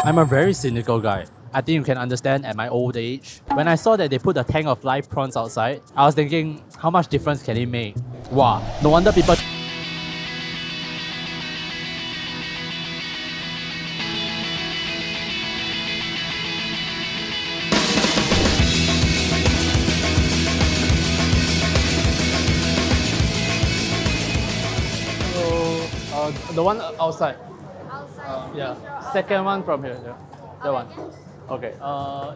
I'm a very cynical guy. I think you can understand at my old age. When I saw that they put a tank of live prawns outside, I was thinking, how much difference can it make? Wow, no wonder people... the one outside. Outside. Yeah. Second one from here. Yeah. That one. Okay.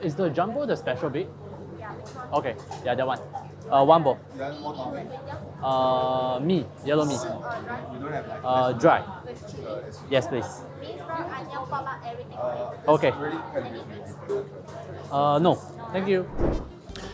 Is the jumbo the special big? Yeah, which one? Okay. Yeah, that one. One bowl. Me. Yellow me. Dry. With chili. Yes, please. Beef, brown, onion, papa, everything. Okay. No. Thank you.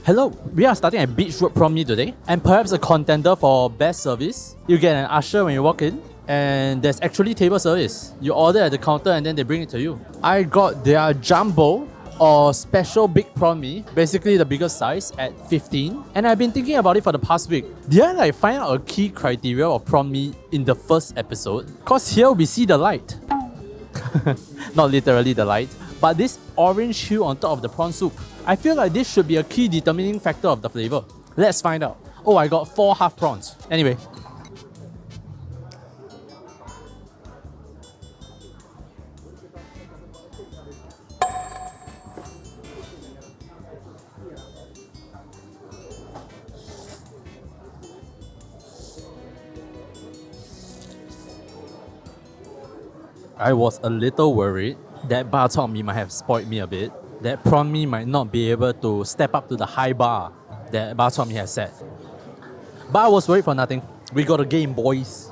Hello, we are starting at Beach Road Prawn Mee today, and perhaps a contender for best service. You get an usher when you walk in, and there's actually table service. You order at the counter and then they bring it to you. I got their jumbo or special big prawn mee, basically the biggest size at 15. And I've been thinking about it for the past week. Did I find out a key criteria of prawn mee in the first episode? Cause here we see the light. Not literally the light, but this orange hue on top of the prawn soup. I feel like this should be a key determining factor of the flavor. Let's find out. Oh, I got 4 half prawns. Anyway. I was a little worried that bak chor mee might have spoiled me a bit. That prawn mee might not be able to step up to the high bar that bak chor mee has set. But I was worried for nothing. We got a game, boys.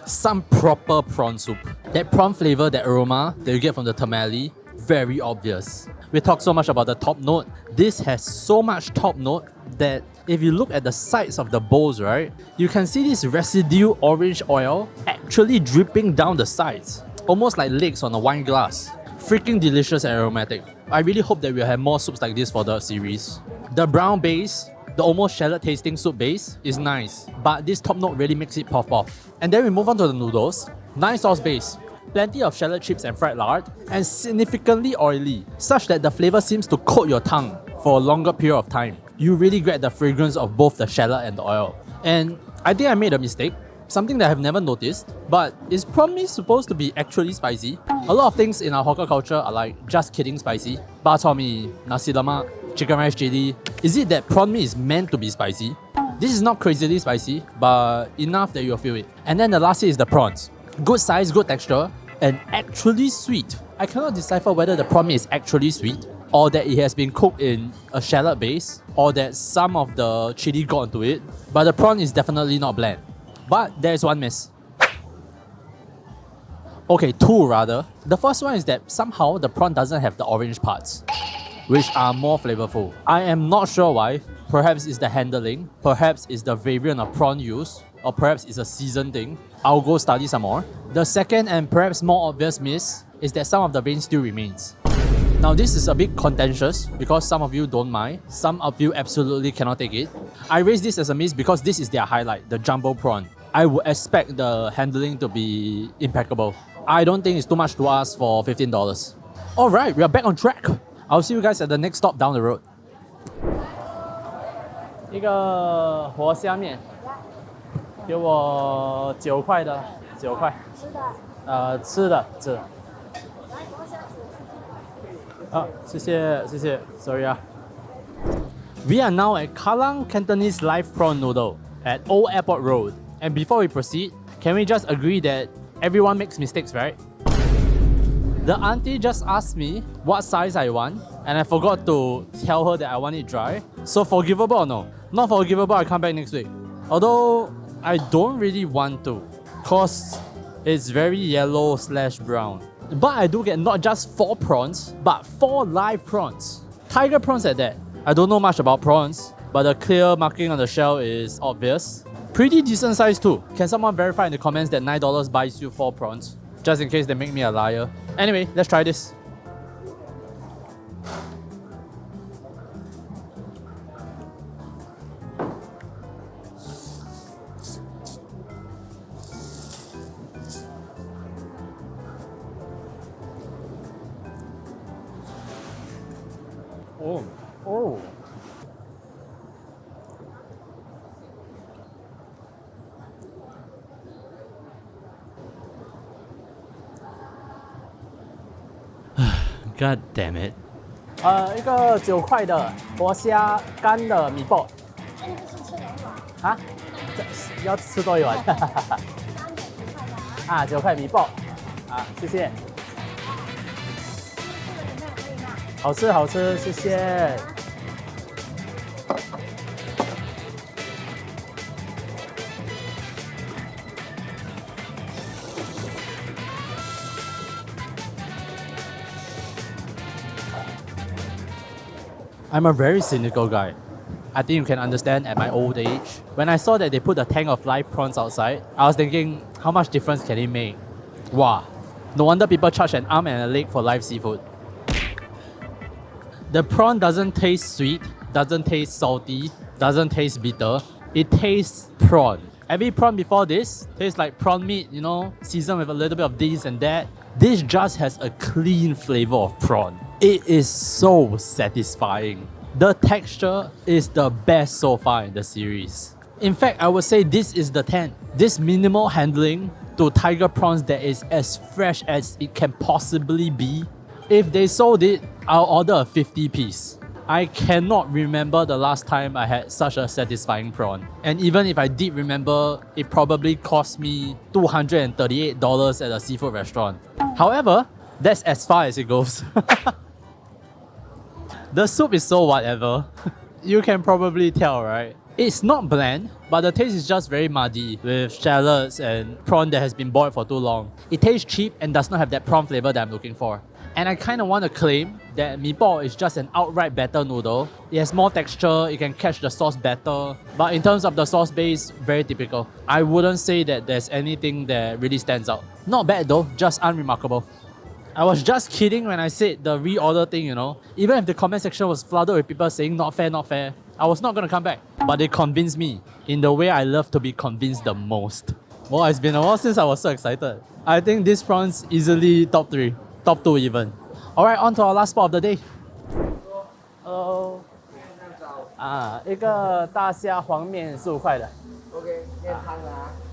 Some proper prawn soup. That prawn flavor, that aroma that you get from the tamale, very obvious. We talk so much about the top note. This has so much top note that if you look at the sides of the bowls, right, you can see this residue orange oil actually dripping down the sides, almost like legs on a wine glass. Freaking delicious and aromatic. I really hope that we'll have more soups like this for the series. The brown base, the almost shallot tasting soup base, is nice, but this top note really makes it pop off. And then we move on to the noodles. Nice sauce base, plenty of shallot chips and fried lard, and significantly oily, such that the flavor seems to coat your tongue for a longer period of time. You really get the fragrance of both the shallot and the oil. And I think I made a mistake, something that I've never noticed, but is prawn mee supposed to be actually spicy? A lot of things in our hawker culture are like just kidding spicy. Bak chor mee, nasi lemak, chicken rice chili. Is it that prawn mee is meant to be spicy? This is not crazily spicy, but enough that you'll feel it. And then the last is the prawns. Good size, good texture, and actually sweet. I cannot decipher whether the prawn mee is actually sweet, or that it has been cooked in a shallot base, or that some of the chili got into it, but the prawn is definitely not bland. But there is one miss. Okay, 2 rather. The first one is that somehow the prawn doesn't have the orange parts, which are more flavorful. I am not sure why. Perhaps it's the handling, perhaps it's the variant of prawn use, or perhaps it's a season thing. I'll go study some more. The second and perhaps more obvious miss is that some of the vein still remains. Now this is a bit contentious because some of you don't mind, some of you absolutely cannot take it. I raise this as a miss because this is their highlight, the jumbo prawn. I would expect the handling to be impeccable. I don't think it's too much to ask for $15. Alright, we are back on track. I'll see you guys at the next stop down the road. 一个活虾面，给我9块的，9块。吃的。谢谢 ，sorry 啊。We are now at Kallang Cantonese live prawn noodle at Old Airport Road. And before we proceed, can we just agree that everyone makes mistakes, right? The auntie just asked me what size I want, and I forgot to tell her that I want it dry. So forgivable or no? Not forgivable, I come back next week. Although I don't really want to, cause it's very yellow/brown. But I do get not just 4 prawns, but 4 live prawns. Tiger prawns at that. I don't know much about prawns, but the clear marking on the shell is obvious. Pretty decent size too. Can someone verify in the comments that $9 buys you 4 prawns? Just in case they make me a liar. Anyway, let's try this. Oh. Oh. God damn it. 一个9块的活虾干的米爆。那你不是吃2碗？啊？这要吃多一碗？ 3点9块的啊。啊，9块米爆。啊，谢谢。这个有没有可以吗？好吃好吃，谢谢。I'm a very cynical guy. I think you can understand at my old age. When I saw that they put a tank of live prawns outside, I was thinking, how much difference can it make? Wow. No wonder people charge an arm and a leg for live seafood. The prawn doesn't taste sweet, doesn't taste salty, doesn't taste bitter. It tastes prawn. Every prawn before this tastes like prawn meat, you know, seasoned with a little bit of this and that. This just has a clean flavor of prawn. It is so satisfying. The texture is the best so far in the series. In fact, I would say this is the 10. This minimal handling to tiger prawns that is as fresh as it can possibly be. If they sold it, I'll order a 50 piece. I cannot remember the last time I had such a satisfying prawn. And even if I did remember, it probably cost me $238 at a seafood restaurant. However, that's as far as it goes. The soup is so whatever. You can probably tell, right? It's not bland, but the taste is just very muddy with shallots and prawn that has been boiled for too long. It tastes cheap and does not have that prawn flavor that I'm looking for. And I kind of want to claim that mee pok is just an outright better noodle. It has more texture, it can catch the sauce better. But in terms of the sauce base, very typical. I wouldn't say that there's anything that really stands out. Not bad though, just unremarkable. I was just kidding when I said the reorder thing, you know. Even if the comment section was flooded with people saying not fair, I was not gonna come back. But they convinced me in the way I love to be convinced the most. Well, it's been a while since I was so excited. I think this prawn's easily top 3, top 2 even. Alright, on to our last spot of the day. Hello. 一个大虾黄面15块的。OK， 面汤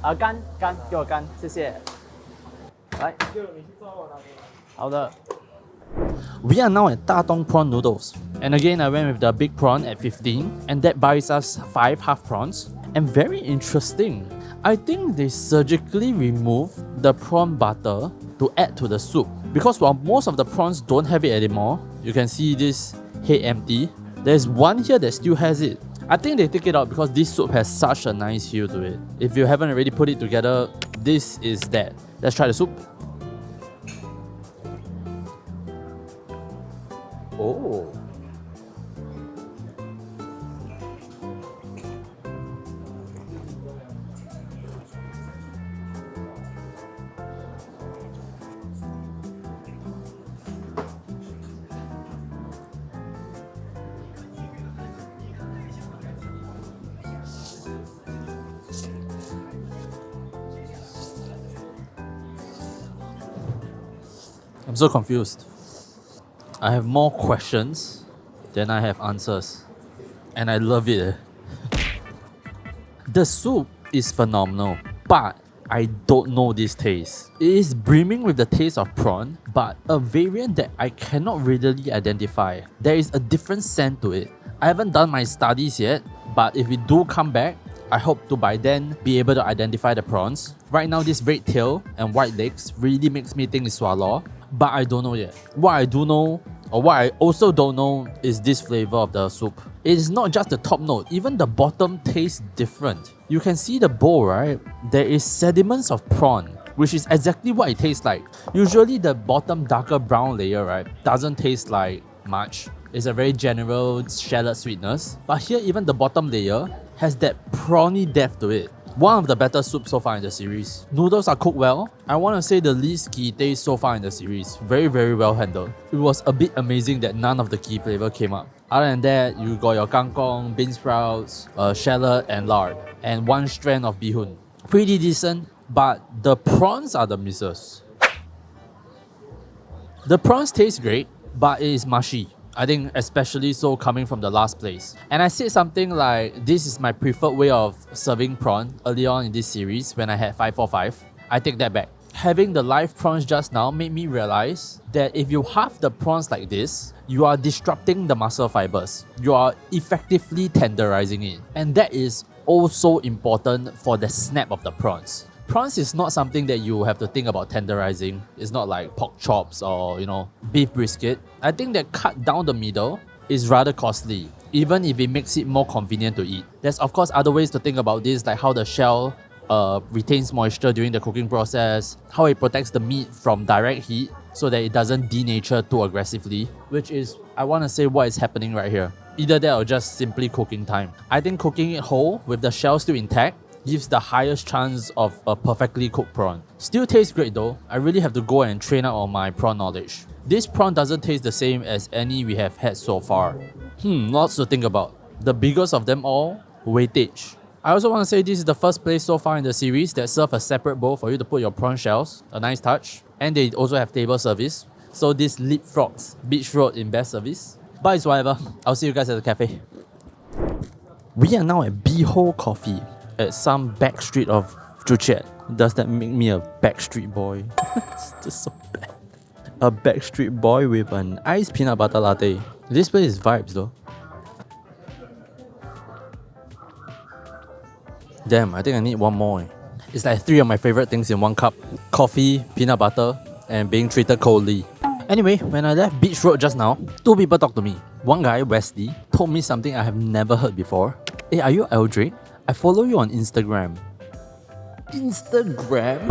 啊。干，给我干，谢谢。来。好的。We are now at Datong Prawn Noodles. And again, I went with the big prawn at 15, and that buys us 5 half prawns. And very interesting, I think they surgically remove the prawn butter to add to the soup. Because while most of the prawns don't have it anymore, you can see this head empty. There's one here that still has it. I think they take it out because this soup has such a nice hue to it. If you haven't already put it together, this is that. Let's try the soup. Oh. I'm so confused. I have more questions than I have answers. And I love it. The soup is phenomenal, but I don't know this taste. It is brimming with the taste of prawn, but a variant that I cannot readily identify. There is a different scent to it. I haven't done my studies yet, but if we do come back, I hope to by then be able to identify the prawns. Right now, this red tail and white legs really makes me think it's swallow, but I don't know yet. What I do know, or what I also don't know, is this flavor of the soup. It is not just the top note, even the bottom tastes different. You can see the bowl, right? There is sediments of prawn, which is exactly what it tastes like. Usually the bottom darker brown layer, right, doesn't taste like much. It's a very general shallot sweetness. But here, even the bottom layer has that prawny depth to it. One of the better soups so far in the series. Noodles are cooked well. I want to say the least key taste so far in the series. Very, very well handled. It was a bit amazing that none of the key flavor came up. Other than that, you got your kangkong, bean sprouts, shallot and lard, and one strand of bihun. Pretty decent, but the prawns are the misses. The prawns taste great, but it is mushy. I think especially so coming from the last place. And I said something like, this is my preferred way of serving prawn early on in this series when I had 545. I take that back. Having the live prawns just now made me realize that if you halve the prawns like this, you are disrupting the muscle fibers. You are effectively tenderizing it. And that is also important for the snap of the prawns. Prawns is not something that you have to think about tenderizing. It's not like pork chops or, beef brisket. I think that cut down the middle is rather costly, even if it makes it more convenient to eat. There's of course other ways to think about this, like how the shell retains moisture during the cooking process, how it protects the meat from direct heat so that it doesn't denature too aggressively, which is, I want to say, what is happening right here. Either that or just simply cooking time. I think cooking it whole with the shell still intact gives the highest chance of a perfectly cooked prawn. Still tastes great though. I really have to go and train up on my prawn knowledge. This prawn doesn't taste the same as any we have had so far. Lots to think about. The biggest of them all, weightage. I also want to say this is the first place so far in the series that serve a separate bowl for you to put your prawn shells. A nice touch. And they also have table service. So this leapfrogs beach road in best service. But it's whatever. I'll see you guys at the cafe. We are now at Beehole Coffee at some back street of Joo Chiat. Does that make me a backstreet boy? It's just so bad. A backstreet boy with an iced peanut butter latte. This place is vibes though. Damn, I think I need one more. It's like 3 of my favorite things in one cup. Coffee, peanut butter, and being treated coldly. Anyway, when I left Beach Road just now, 2 people talked to me. One guy, Wesley, told me something I have never heard before. Hey, are you Eldrick? I follow you on Instagram. Instagram?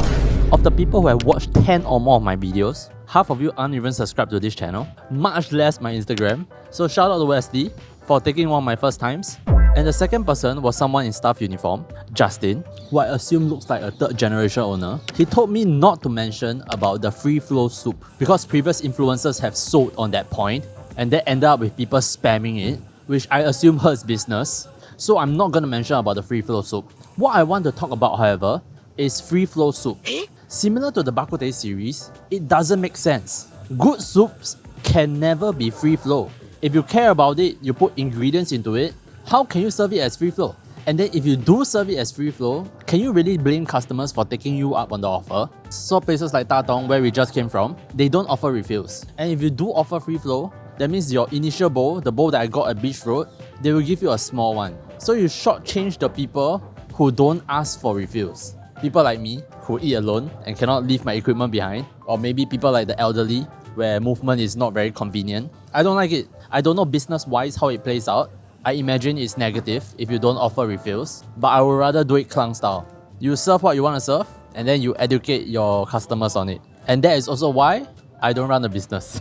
Of the people who have watched 10 or more of my videos, half of you aren't even subscribed to this channel, much less my Instagram. So shout out to Wesley for taking one of my first times. And the second person was someone in staff uniform, Justin, who I assume looks like a 3rd generation owner. He told me not to mention about the free flow soup because previous influencers have sold on that point and that ended up with people spamming it, which I assume hurts business. So I'm not gonna mention about the free flow soup. What I want to talk about, however, is free flow soup. Similar to the Bak Kut Teh series, it doesn't make sense. Good soups can never be free flow. If you care about it, you put ingredients into it, how can you serve it as free flow? And then if you do serve it as free flow, can you really blame customers for taking you up on the offer? So places like Tatong, where we just came from, they don't offer refills. And if you do offer free flow, that means your initial bowl, the bowl that I got at Beach Road, they will give you a small one. So you shortchange the people who don't ask for refills. People like me, who eat alone and cannot leave my equipment behind. Or maybe people like the elderly, where movement is not very convenient. I don't like it. I don't know business-wise how it plays out. I imagine it's negative if you don't offer refills. But I would rather do it Kallang style. You serve what you want to serve, and then you educate your customers on it. And that is also why I don't run a business.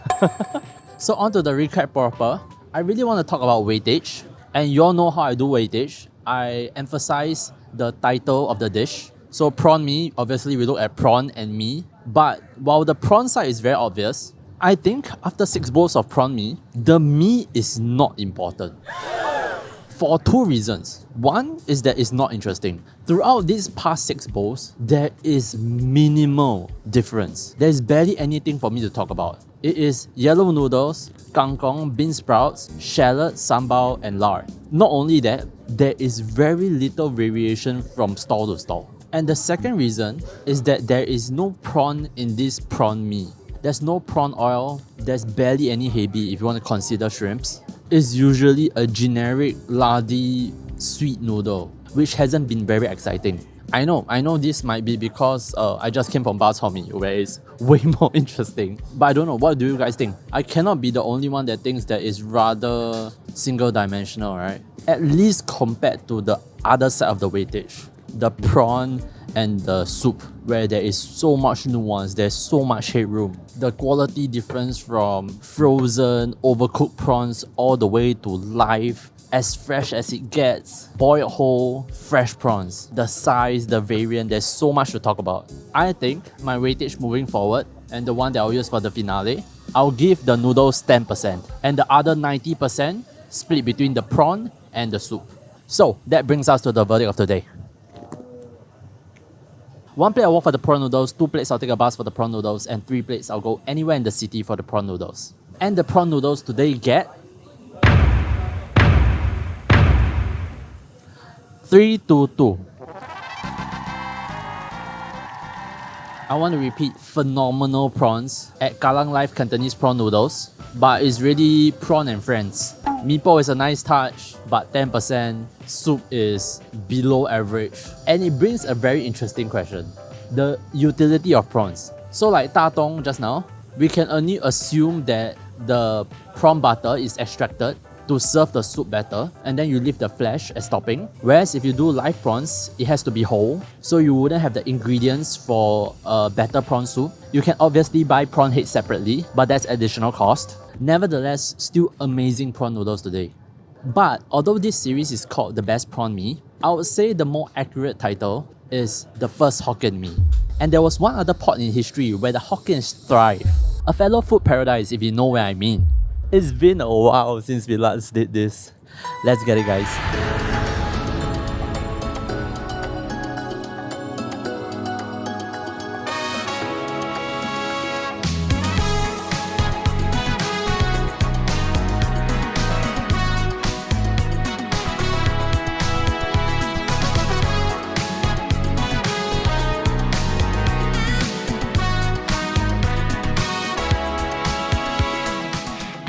So on to the recap proper. I really want to talk about weightage. And you all know how I do weightage. I emphasize the title of the dish. So prawn mee, obviously we look at prawn and mee. But while the prawn side is very obvious, I think after 6 bowls of prawn mee, the mee is not important. For 2 reasons. One is that it's not interesting. Throughout these past 6 bowls, there is minimal difference. There's barely anything for me to talk about. It is yellow noodles, kangkong, bean sprouts, shallot, sambal, and lard. Not only that, there is very little variation from stall to stall. And the second reason is that there is no prawn in this prawn mee. There's no prawn oil, there's barely any hebi if you want to consider shrimps. It's usually a generic lardy sweet noodle, which hasn't been very exciting. I know this might be because I just came from Bak Chor Mee, where it's way more interesting. But I don't know, what do you guys think? I cannot be the only one that thinks that it's rather single-dimensional, right? At least compared to the other side of the weightage. The prawn and the soup, where there is so much nuance, there's so much headroom. The quality difference from frozen, overcooked prawns all the way to live, as fresh as it gets, boiled whole, fresh prawns. The size, the variant, there's so much to talk about. I think my weightage moving forward, and the one that I'll use for the finale, I'll give the noodles 10%, and the other 90% split between the prawn and the soup. So that brings us to the verdict of today. 1 plate I'll walk for the prawn noodles, 2 plates I'll take a bus for the prawn noodles, and 3 plates I'll go anywhere in the city for the prawn noodles. And the prawn noodles today get 322. I want to repeat, phenomenal prawns at Kallang Life Cantonese prawn noodles, but it's really prawn and friends. Meatball is a nice touch, but 10%. Soup is below average. And it brings a very interesting question. The utility of prawns. So like Ta Tong just now, we can only assume that the prawn butter is extracted to serve the soup better, and then you leave the flesh as topping. Whereas if you do live prawns, it has to be whole, so you wouldn't have the ingredients for a better prawn soup. You can obviously buy prawn head separately, but that's additional cost. Nevertheless, still amazing prawn noodles today. But although this series is called The Best Prawn Mee, I would say the more accurate title is The First Hokkien Mee. And there was one other pot in history where the Hokkiens thrive. A fellow food paradise, if you know where I mean. It's been a while since we last did this. Let's get it, guys.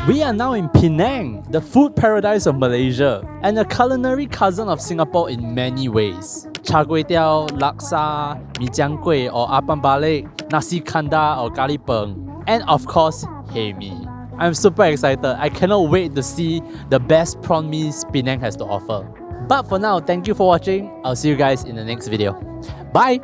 We are now in Penang, the food paradise of Malaysia, and a culinary cousin of Singapore in many ways. Char kway teow, laksa, mee jiang kueh or apam balik, nasi kandar or kari peng, and of course, hae mee. I'm super excited. I cannot wait to see the best prawn mees Penang has to offer. But for now, thank you for watching. I'll see you guys in the next video. Bye!